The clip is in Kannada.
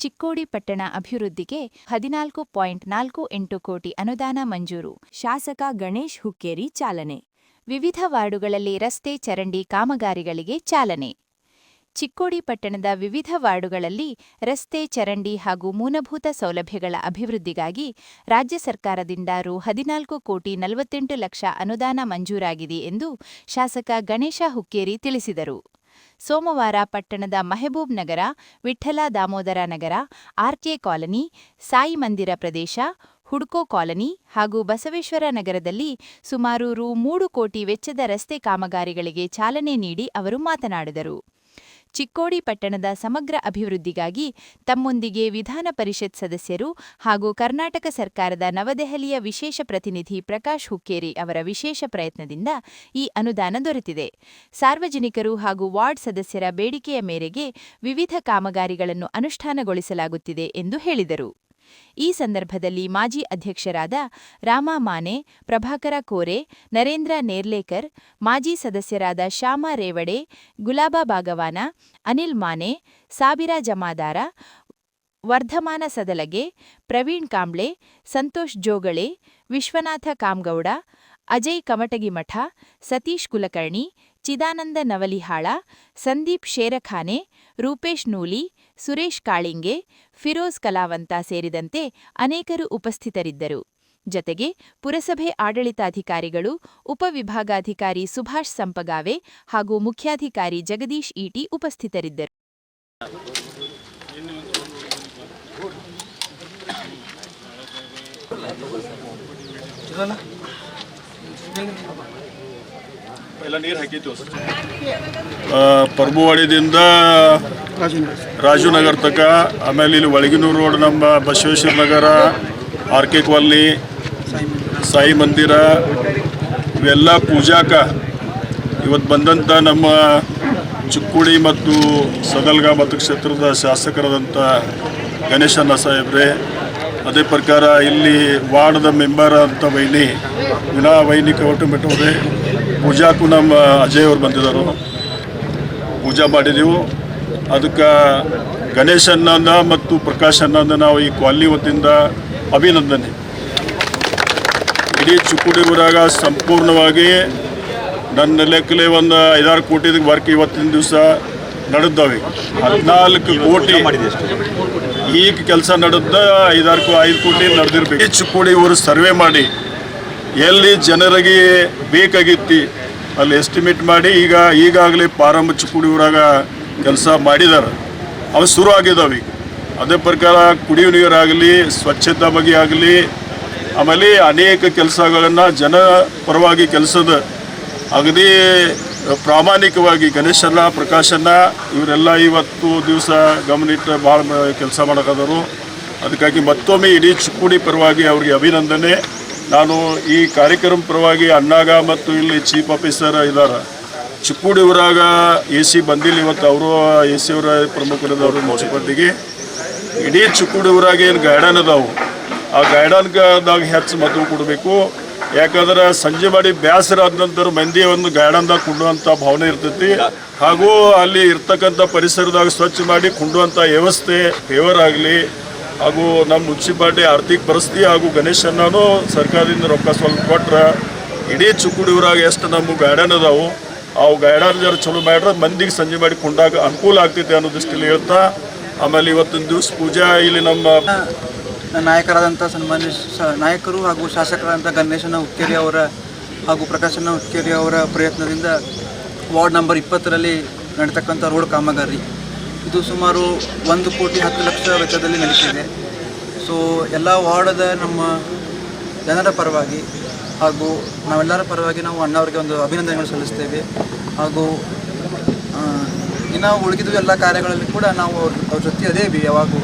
ಚಿಕ್ಕೋಡಿ ಪಟ್ಟಣ ಅಭಿವೃದ್ಧಿಗೆ 14.48 ಕೋಟಿ ಅನುದಾನ ಮಂಜೂರು. ಶಾಸಕ ಗಣೇಶ್ ಹುಕ್ಕೇರಿ ಚಾಲನೆ. ವಿವಿಧ ವಾರ್ಡುಗಳಲ್ಲಿ ರಸ್ತೆ ಚರಂಡಿ ಕಾಮಗಾರಿಗಳಿಗೆ ಚಾಲನೆ. ಚಿಕ್ಕೋಡಿ ಪಟ್ಟಣದ ವಿವಿಧ ವಾರ್ಡುಗಳಲ್ಲಿ ರಸ್ತೆ ಚರಂಡಿ ಹಾಗೂ ಮೂಲಭೂತ ಸೌಲಭ್ಯಗಳ ಅಭಿವೃದ್ಧಿಗಾಗಿ ರಾಜ್ಯ ಸರ್ಕಾರದಿಂದ ರು 14,48,00,000 ಅನುದಾನ ಮಂಜೂರಾಗಿದೆ ಎಂದು ಶಾಸಕ ಗಣೇಶ ಹುಕ್ಕೇರಿ ತಿಳಿಸಿದರು. ಸೋಮವಾರ ಪಟ್ಟಣದ ಮೆಹಬೂಬ್ ನಗರ, ವಿಠ್ಠಲ ದಾಮೋದರ ನಗರ, ಆರ್ಕೆ ಕಾಲನಿ, ಸಾಯಿ ಮಂದಿರ ಪ್ರದೇಶ, ಹುಡ್ಕೋ ಕಾಲನಿ ಹಾಗೂ ಬಸವೇಶ್ವರ ನಗರದಲ್ಲಿ ಸುಮಾರು ರು 3 ಕೋಟಿ ವೆಚ್ಚದ ರಸ್ತೆ ಕಾಮಗಾರಿಗಳಿಗೆ ಚಾಲನೆ ನೀಡಿ ಅವರು ಮಾತನಾಡಿದರು. ಚಿಕ್ಕೋಡಿ ಪಟ್ಟಣದ ಸಮಗ್ರ ಅಭಿವೃದ್ಧಿಗಾಗಿ ತಮ್ಮೊಂದಿಗೆ ವಿಧಾನ ಪರಿಷತ್ ಸದಸ್ಯರು ಹಾಗೂ ಕರ್ನಾಟಕ ಸರ್ಕಾರದ ನವದೆಹಲಿಯ ವಿಶೇಷ ಪ್ರತಿನಿಧಿ ಪ್ರಕಾಶ್ ಹುಕ್ಕೇರಿ ಅವರ ವಿಶೇಷ ಪ್ರಯತ್ನದಿಂದ ಈ ಅನುದಾನ ದೊರೆತಿದೆ. ಸಾರ್ವಜನಿಕರು ಹಾಗೂ ವಾರ್ಡ್ ಸದಸ್ಯರ ಬೇಡಿಕೆಯ ಮೇರೆಗೆ ವಿವಿಧ ಕಾಮಗಾರಿಗಳನ್ನು ಅನುಷ್ಠಾನಗೊಳಿಸಲಾಗುತ್ತಿದೆ ಎಂದು ಹೇಳಿದರು. ಈ ಸಂದರ್ಭದಲ್ಲಿ ಮಾಜಿ ಅಧ್ಯಕ್ಷರಾದ ರಾಮ ಮಾನೆ, ಪ್ರಭಾಕರ ಕೋರೆ, ನರೇಂದ್ರ ನೇರ್ಲೇಕರ್, ಮಾಜಿ ಸದಸ್ಯರಾದ ಶ್ಯಾಮ ರೇವಡೆ, ಗುಲಾಬಾ ಬಾಗವಾನ, ಅನಿಲ್ ಮಾನೆ, ಸಾಬಿರಾ ಜಮಾದಾರ, ವರ್ಧಮಾನ ಸದಲಗೆ, ಪ್ರವೀಣ್ ಕಾಂಬ್ಳೆ, ಸಂತೋಷ್ ಜೋಗಳೆ, ವಿಶ್ವನಾಥ ಕಾಮಗೌಡ, ಅಜಯ್ ಕಮಟಗಿಮಠ, ಸತೀಶ್ ಕುಲಕರ್ಣಿ, ಚಿದಾನಂದ ನವಲಿಹಾಳ, ಸಂದೀಪ್ ಶೇರಖಾನೆ, ರೂಪೇಶ್ ನೂಲಿ, ಸುರೇಶ್ ಕಾಳಿಂಗೆ, ಫಿರೋಜ್ ಕಲಾವಂತ ಸೇರಿದಂತೆ ಅನೇಕರು ಉಪಸ್ಥಿತರಿದ್ದರು. ಜತೆಗೆ ಪುರಸಭೆ ಆಡಳಿತಾಧಿಕಾರಿಗಳು, ಉಪವಿಭಾಗಾಧಿಕಾರಿ ಸುಭಾಷ್ ಸಂಪಗಾವೆ ಹಾಗೂ ಮುಖ್ಯಾಧಿಕಾರಿ ಜಗದೀಶ್ ಈಟಿ ಉಪಸ್ಥಿತರಿದ್ದರು. ಪರ್ಬುವಾಡಿದಿಂದ ರಾಜುನಗರ ತನಕ, ಆಮೇಲೆ ಇಲ್ಲಿ ಒಳಗಿನೂರು ರೋಡ್, ನಮ್ಮ ಬಸವೇಶ್ವರ ನಗರ, ಆರ್ಕೆ ಕಾಲನಿ, ಸಾಯಿ ಮಂದಿರ, ಇವೆಲ್ಲ ಪೂಜಾಕ ಇವತ್ತು ಬಂದಂಥ ನಮ್ಮ ಚಿಕ್ಕೋಡಿ ಮತ್ತು ಸದಲ್ಗ ಮತಕ್ಷೇತ್ರದ ಶಾಸಕರಾದಂಥ ಗಣೇಶಣ್ಣ ಸಾಹೇಬ್ರೆ, ಅದೇ ಪ್ರಕಾರ ಇಲ್ಲಿ ವಾರ್ಡ್ದ ಮೆಂಬರ್ ಅಂತ ವಿನಾ ವೈನಿಕ ಒಟ್ಟುಬಿಟ್ಟವ್ರೆ, ಪೂಜಾಕ್ಕೂ ನಮ್ಮ ಅಜಯ್ ಅವ್ರು ಬಂದಿದ್ದರು, ಪೂಜಾ ಮಾಡಿದೆವು. ಅದಕ್ಕೆ ಗಣೇಶಣ್ಣನ ಮತ್ತು ಪ್ರಕಾಶ್ ಅಣ್ಣನ ನಾವು ಈ ಕಾಲನಿ ವತಿಯಿಂದ ಅಭಿನಂದನೆ. ಇಡೀ ಚಿಕ್ಕೋಡಿ ಊರಾಗ ಸಂಪೂರ್ಣವಾಗಿ ನನ್ನ ಲೆಕ್ಕಲೆ ಒಂದು 5-6 ಕೋಟಿ ವರ್ಕ್ ಇವತ್ತಿನ ದಿವಸ ನಡೆದವೆ. 14 ಕೋಟಿ ಈಗ ಕೆಲಸ ನಡೆದ 5 ಕೋಟಿ ನಡೆದಿರ್ಬೇಕು. ಈ ಚಿಕ್ಕೋಡಿ ಊರು ಸರ್ವೆ ಮಾಡಿ ಎಲ್ಲಿ ಜನರಿಗೆ ಬೇಕಾಗಿತ್ತು ಅಲ್ಲಿ ಎಸ್ಟಿಮೇಟ್ ಮಾಡಿ ಈಗಾಗಲೇ ಪ್ರಾರಂಭ ಚಿಕ್ಕೋಡಿ ಊರಾಗ ಕೆಲಸ ಮಾಡಿದ್ದಾರೆ, ಅವು ಶುರು ಆಗಿದ್ದಾವೆ. ಅದೇ ಪ್ರಕಾರ ಕುಡಿಯುವ ನೀರಾಗಲಿ, ಸ್ವಚ್ಛತಾ ಬಗ್ಗೆ ಆಗಲಿ, ಆಮೇಲೆ ಅನೇಕ ಕೆಲಸಗಳನ್ನು ಜನ ಪರವಾಗಿ ಕೆಲಸದ ಅಗದಿ ಪ್ರಾಮಾಣಿಕವಾಗಿ ಗಣೇಶಣ್ಣ, ಪ್ರಕಾಶಣ್ಣ ಇವರೆಲ್ಲ ಇವತ್ತು ದಿವಸ ಗಮನಿಟ್ಟು ಭಾಳ ಕೆಲಸ ಮಾಡೋಕ್ಕಾದರು. ಅದಕ್ಕಾಗಿ ಮತ್ತೊಮ್ಮೆ ಇಡೀ ಚಿಕ್ಕೋಡಿ ಪರವಾಗಿ ಅವ್ರಿಗೆ ಅಭಿನಂದನೆ. ನಾನು ಈ ಕಾರ್ಯಕ್ರಮ ಪರವಾಗಿ ಅಣ್ಣಾಗ ಮತ್ತು ಇಲ್ಲಿ ಚೀಫ್ ಆಫೀಸರ್ ಇದ್ದಾರೆ, ಚಿಕ್ಕೋಡಿ ಊರಾಗ AC ಬಂದಿಲ್ಲ ಇವತ್ತು, ಅವರು AC ಅವರ ಪ್ರಮುಖರದವರು ಮುನ್ಸಿಪಾಲ್ಟಿಗೆ. ಇಡೀ ಚಿಕ್ಕೋಡಿ ಊರಾಗ ಏನು ಗೈಡನ್ ಅದಾವು, ಆ ಗೈಡನ್ದಾಗ ಹೆಚ್ಚು ಮಹತ್ವ ಕೊಡಬೇಕು. ಯಾಕಂದ್ರೆ ಸಂಜೆ ಮಾಡಿ ಬೇಸರ ಆದ ನಂತರ ಮಂದಿ ಒಂದು ಗೈಡನ್ದಾಗ ಕೊಂಡುವಂಥ ಭಾವನೆ ಇರ್ತೈತಿ, ಹಾಗೂ ಅಲ್ಲಿ ಇರ್ತಕ್ಕಂಥ ಪರಿಸರದಾಗ ಸ್ವಚ್ಛ ಮಾಡಿ ಕೊಂಡುವಂಥ ವ್ಯವಸ್ಥೆ ಫೇವರ್ ಆಗಲಿ, ಹಾಗೂ ನಮ್ಮ ಮುನ್ಸಿಪಾಲ್ಟಿ ಆರ್ಥಿಕ ಪರಿಸ್ಥಿತಿ ಹಾಗೂ ಗಣೇಶಣ್ಣನೂ ಸರ್ಕಾರದಿಂದ ರೊಕ್ಕ ಸ್ವಲ್ಪ ಕೊಟ್ರೆ ಇಡೀ ಚಿಕ್ಕೋಡಿ ಊರಾಗ ಎಷ್ಟು ನಮ್ಮ ಗೈಡನ್ ಅದಾವು, ಅವು ಗೈಡನ್ ಜರ ಚಲೋ ಮಾಡ್ರೆ ಮಂದಿಗೆ ಸಂಜೆ ಮಾಡಿ ಕೊಂಡಾಗ ಅನುಕೂಲ ಆಗ್ತೈತೆ ಅನ್ನೋ ದೃಷ್ಟಿಯಲ್ಲಿ ಹೇಳ್ತಾ, ಆಮೇಲೆ ಇವತ್ತಿನ ದಿವಸ ಪೂಜಾ ಇಲ್ಲಿ ನಮ್ಮ ನಾಯಕರಾದಂಥ ಸನ್ಮಾನ್ಯ ನಾಯಕರು ಹಾಗೂ ಶಾಸಕರಾದಂಥ ಗಣೇಶಣ್ಣ ಹುಕ್ಕೇರಿ ಅವರ ಹಾಗೂ ಪ್ರಕಾಶಣ್ಣ ಹುಕ್ಕೇರಿ ಅವರ ಪ್ರಯತ್ನದಿಂದ ವಾರ್ಡ್ ನಂಬರ್ 20ರಲ್ಲಿ ನಡೀತಕ್ಕಂಥ ರೋಡ್ ಕಾಮಗಾರಿ ಇದು ಸುಮಾರು 1,10,00,000 ವೆಚ್ಚದಲ್ಲಿ ನಡೀತಿದೆ. ಸೊ ಎಲ್ಲ ವಾರ್ಡದ ನಮ್ಮ ಜನರ ಪರವಾಗಿ ಹಾಗೂ ನಾವೆಲ್ಲರ ಪರವಾಗಿ ನಾವು ಅಣ್ಣವ್ರಿಗೆ ಒಂದು ಅಭಿನಂದನೆಗಳು ಸಲ್ಲಿಸ್ತೇವೆ. ಹಾಗೂ ಇನ್ನು ಉಳಿದಿದ್ದು ಎಲ್ಲ ಕಾರ್ಯಗಳಲ್ಲಿ ಕೂಡ ನಾವು ಅವ್ರ ಜೊತೆ ಅದೇ ಯಾವಾಗೂ